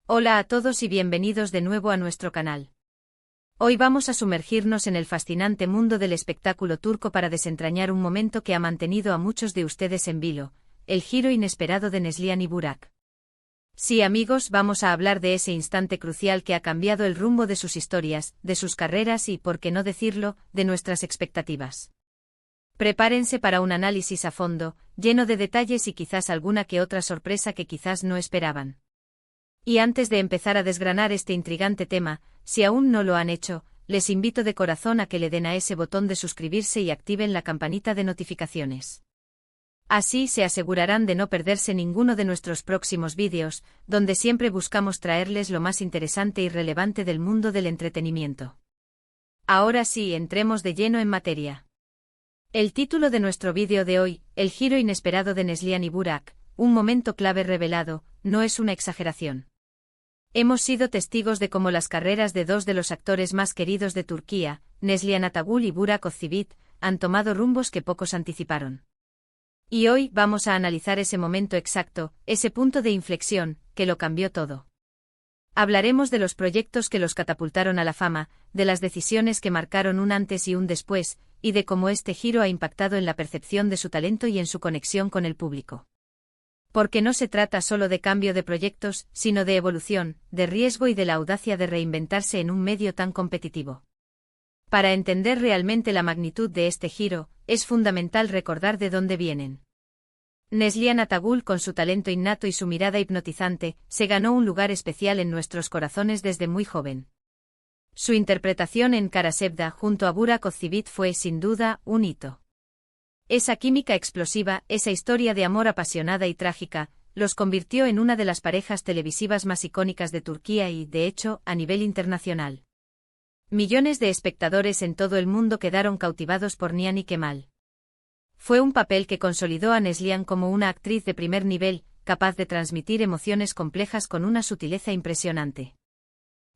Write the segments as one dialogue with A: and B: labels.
A: Hola a todos y bienvenidos de nuevo a nuestro canal. Hoy vamos a sumergirnos en el fascinante mundo del espectáculo turco para desentrañar un momento que ha mantenido a muchos de ustedes en vilo, el giro inesperado de Neslihan y Burak. Sí, amigos, vamos a hablar de ese instante crucial que ha cambiado el rumbo de sus historias, de sus carreras y, por qué no decirlo, de nuestras expectativas. Prepárense para un análisis a fondo, lleno de detalles y quizás alguna que otra sorpresa que quizás no esperaban. Y antes de empezar a desgranar este intrigante tema, si aún no lo han hecho, les invito de corazón a que le den a ese botón de suscribirse y activen la campanita de notificaciones. Así se asegurarán de no perderse ninguno de nuestros próximos vídeos, donde siempre buscamos traerles lo más interesante y relevante del mundo del entretenimiento. Ahora sí, entremos de lleno en materia. El título de nuestro vídeo de hoy, El giro inesperado de Neslihan y Burak, un momento clave revelado, no es una exageración. Hemos sido testigos de cómo las carreras de dos de los actores más queridos de Turquía, Neslihan Atagul y Burak Özçivit, han tomado rumbos que pocos anticiparon. Y hoy vamos a analizar ese momento exacto, ese punto de inflexión, que lo cambió todo. Hablaremos de los proyectos que los catapultaron a la fama, de las decisiones que marcaron un antes y un después, y de cómo este giro ha impactado en la percepción de su talento y en su conexión con el público. Porque no se trata solo de cambio de proyectos, sino de evolución, de riesgo y de la audacia de reinventarse en un medio tan competitivo. Para entender realmente la magnitud de este giro, es fundamental recordar de dónde vienen. Neslihan Atagul, con su talento innato y su mirada hipnotizante, se ganó un lugar especial en nuestros corazones desde muy joven. Su interpretación en Kara Sevda junto a Burak Özçivit fue, sin duda, un hito. Esa química explosiva, esa historia de amor apasionada y trágica, los convirtió en una de las parejas televisivas más icónicas de Turquía y, de hecho, a nivel internacional. Millones de espectadores en todo el mundo quedaron cautivados por Nihan y Kemal. Fue un papel que consolidó a Neslihan como una actriz de primer nivel, capaz de transmitir emociones complejas con una sutileza impresionante.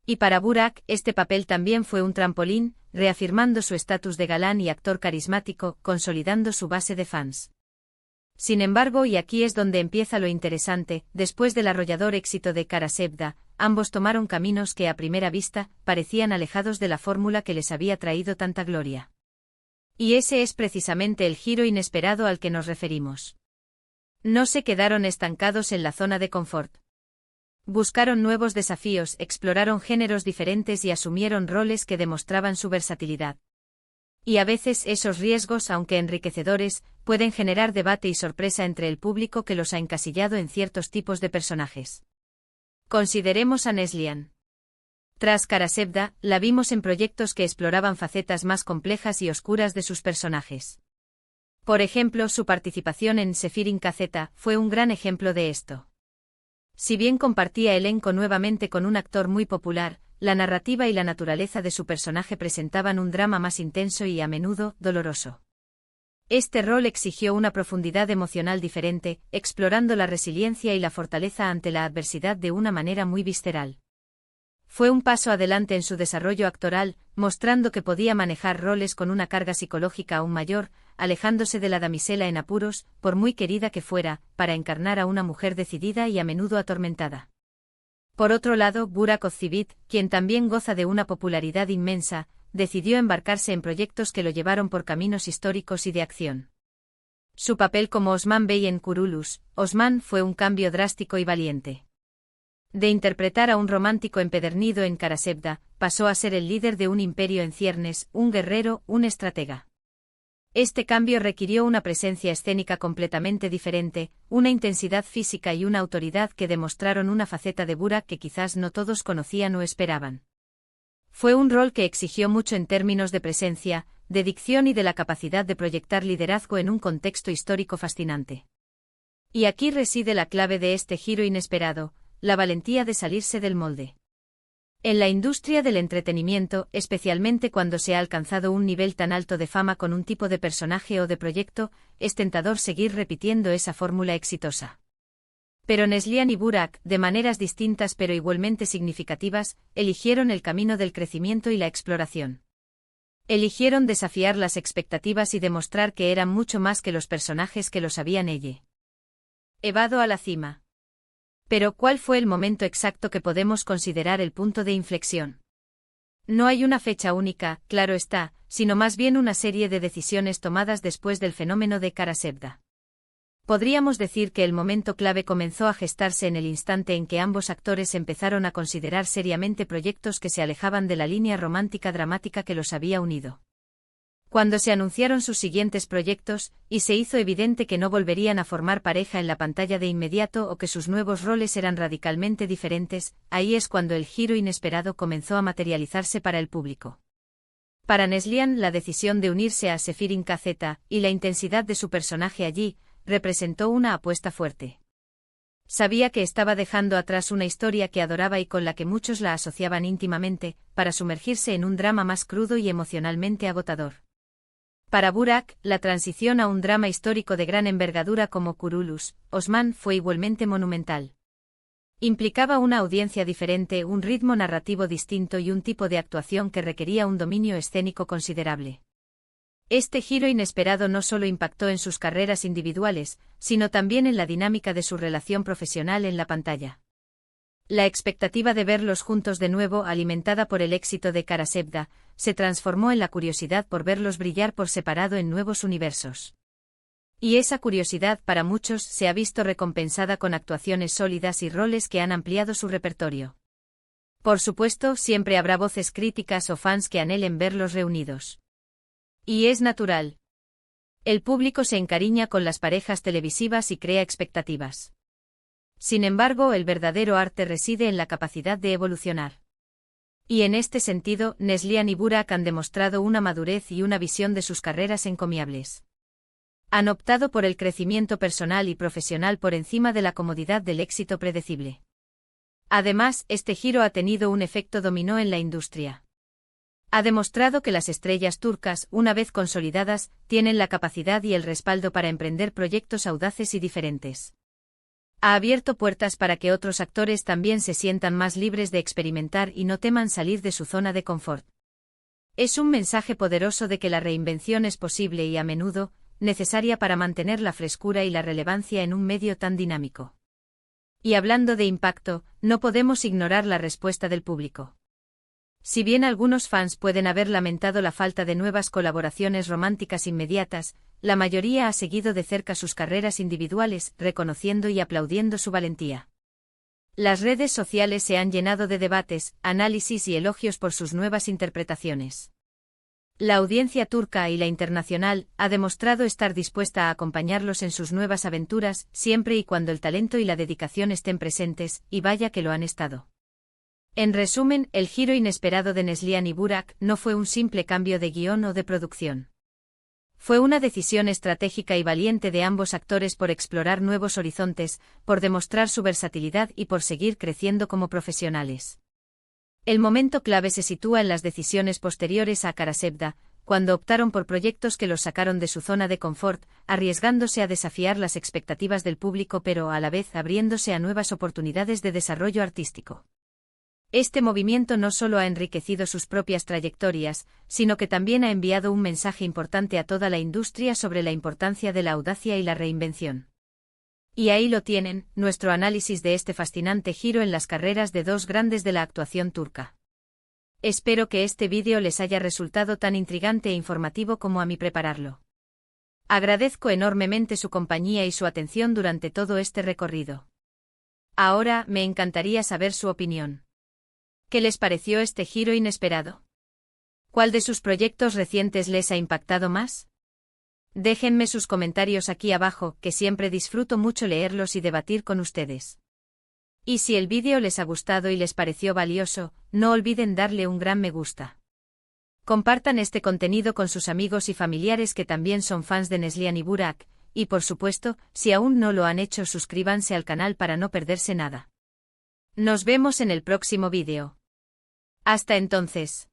A: Y para Burak, este papel también fue un trampolín, reafirmando su estatus de galán y actor carismático, consolidando su base de fans. Sin embargo, y aquí es donde empieza lo interesante, después del arrollador éxito de Kara Sevda, ambos tomaron caminos que a primera vista parecían alejados de la fórmula que les había traído tanta gloria. Y ese es precisamente el giro inesperado al que nos referimos. No se quedaron estancados en la zona de confort. Buscaron nuevos desafíos, exploraron géneros diferentes y asumieron roles que demostraban su versatilidad. Y a veces esos riesgos, aunque enriquecedores, pueden generar debate y sorpresa entre el público que los ha encasillado en ciertos tipos de personajes. Consideremos a Neslihan. Tras Kara Sevda, la vimos en proyectos que exploraban facetas más complejas y oscuras de sus personajes. Por ejemplo, su participación en Sefirin Kazeta fue un gran ejemplo de esto. Si bien compartía elenco nuevamente con un actor muy popular, la narrativa y la naturaleza de su personaje presentaban un drama más intenso y, a menudo, doloroso. Este rol exigió una profundidad emocional diferente, explorando la resiliencia y la fortaleza ante la adversidad de una manera muy visceral. Fue un paso adelante en su desarrollo actoral, mostrando que podía manejar roles con una carga psicológica aún mayor, alejándose de la damisela en apuros, por muy querida que fuera, para encarnar a una mujer decidida y a menudo atormentada. Por otro lado, Burak Özçivit, quien también goza de una popularidad inmensa, decidió embarcarse en proyectos que lo llevaron por caminos históricos y de acción. Su papel como Osman Bey en Kurulus, Osman, fue un cambio drástico y valiente. De interpretar a un romántico empedernido en Kara Sevda, pasó a ser el líder de un imperio en ciernes, un guerrero, un estratega. Este cambio requirió una presencia escénica completamente diferente, una intensidad física y una autoridad que demostraron una faceta de Burak que quizás no todos conocían o esperaban. Fue un rol que exigió mucho en términos de presencia, de dicción y de la capacidad de proyectar liderazgo en un contexto histórico fascinante. Y aquí reside la clave de este giro inesperado, la valentía de salirse del molde. En la industria del entretenimiento, especialmente cuando se ha alcanzado un nivel tan alto de fama con un tipo de personaje o de proyecto, es tentador seguir repitiendo esa fórmula exitosa. Pero Neslihan y Burak, de maneras distintas pero igualmente significativas, eligieron el camino del crecimiento y la exploración. Eligieron desafiar las expectativas y demostrar que eran mucho más que los personajes que los habían llevado a la cima. Pero ¿cuál fue el momento exacto que podemos considerar el punto de inflexión? No hay una fecha única, claro está, sino más bien una serie de decisiones tomadas después del fenómeno de Karasevda. Podríamos decir que el momento clave comenzó a gestarse en el instante en que ambos actores empezaron a considerar seriamente proyectos que se alejaban de la línea romántica dramática que los había unido. Cuando se anunciaron sus siguientes proyectos, y se hizo evidente que no volverían a formar pareja en la pantalla de inmediato o que sus nuevos roles eran radicalmente diferentes, ahí es cuando el giro inesperado comenzó a materializarse para el público. Para Neslihan, la decisión de unirse a Sefirin KZ, y la intensidad de su personaje allí, representó una apuesta fuerte. Sabía que estaba dejando atrás una historia que adoraba y con la que muchos la asociaban íntimamente, para sumergirse en un drama más crudo y emocionalmente agotador. Para Burak, la transición a un drama histórico de gran envergadura como Kurulus, Osman fue igualmente monumental. Implicaba una audiencia diferente, un ritmo narrativo distinto y un tipo de actuación que requería un dominio escénico considerable. Este giro inesperado no solo impactó en sus carreras individuales, sino también en la dinámica de su relación profesional en la pantalla. La expectativa de verlos juntos de nuevo, alimentada por el éxito de Karasevda, se transformó en la curiosidad por verlos brillar por separado en nuevos universos. Y esa curiosidad para muchos se ha visto recompensada con actuaciones sólidas y roles que han ampliado su repertorio. Por supuesto, siempre habrá voces críticas o fans que anhelen verlos reunidos. Y es natural. El público se encariña con las parejas televisivas y crea expectativas. Sin embargo, el verdadero arte reside en la capacidad de evolucionar. Y en este sentido, Neslihan y Burak han demostrado una madurez y una visión de sus carreras encomiables. Han optado por el crecimiento personal y profesional por encima de la comodidad del éxito predecible. Además, este giro ha tenido un efecto dominó en la industria. Ha demostrado que las estrellas turcas, una vez consolidadas, tienen la capacidad y el respaldo para emprender proyectos audaces y diferentes. Ha abierto puertas para que otros actores también se sientan más libres de experimentar y no teman salir de su zona de confort. Es un mensaje poderoso de que la reinvención es posible y a menudo, necesaria para mantener la frescura y la relevancia en un medio tan dinámico. Y hablando de impacto, no podemos ignorar la respuesta del público. Si bien algunos fans pueden haber lamentado la falta de nuevas colaboraciones románticas inmediatas, la mayoría ha seguido de cerca sus carreras individuales, reconociendo y aplaudiendo su valentía. Las redes sociales se han llenado de debates, análisis y elogios por sus nuevas interpretaciones. La audiencia turca y la internacional ha demostrado estar dispuesta a acompañarlos en sus nuevas aventuras, siempre y cuando el talento y la dedicación estén presentes, y vaya que lo han estado. En resumen, el giro inesperado de Neslihan y Burak no fue un simple cambio de guión o de producción. Fue una decisión estratégica y valiente de ambos actores por explorar nuevos horizontes, por demostrar su versatilidad y por seguir creciendo como profesionales. El momento clave se sitúa en las decisiones posteriores a Karasevda, cuando optaron por proyectos que los sacaron de su zona de confort, arriesgándose a desafiar las expectativas del público pero a la vez abriéndose a nuevas oportunidades de desarrollo artístico. Este movimiento no solo ha enriquecido sus propias trayectorias, sino que también ha enviado un mensaje importante a toda la industria sobre la importancia de la audacia y la reinvención. Y ahí lo tienen, nuestro análisis de este fascinante giro en las carreras de dos grandes de la actuación turca. Espero que este vídeo les haya resultado tan intrigante e informativo como a mí prepararlo. Agradezco enormemente su compañía y su atención durante todo este recorrido. Ahora, me encantaría saber su opinión. ¿Qué les pareció este giro inesperado? ¿Cuál de sus proyectos recientes les ha impactado más? Déjenme sus comentarios aquí abajo, que siempre disfruto mucho leerlos y debatir con ustedes. Y si el vídeo les ha gustado y les pareció valioso, no olviden darle un gran me gusta. Compartan este contenido con sus amigos y familiares que también son fans de Neslihan y Burak, y por supuesto, si aún no lo han hecho, suscríbanse al canal para no perderse nada. Nos vemos en el próximo vídeo. Hasta entonces.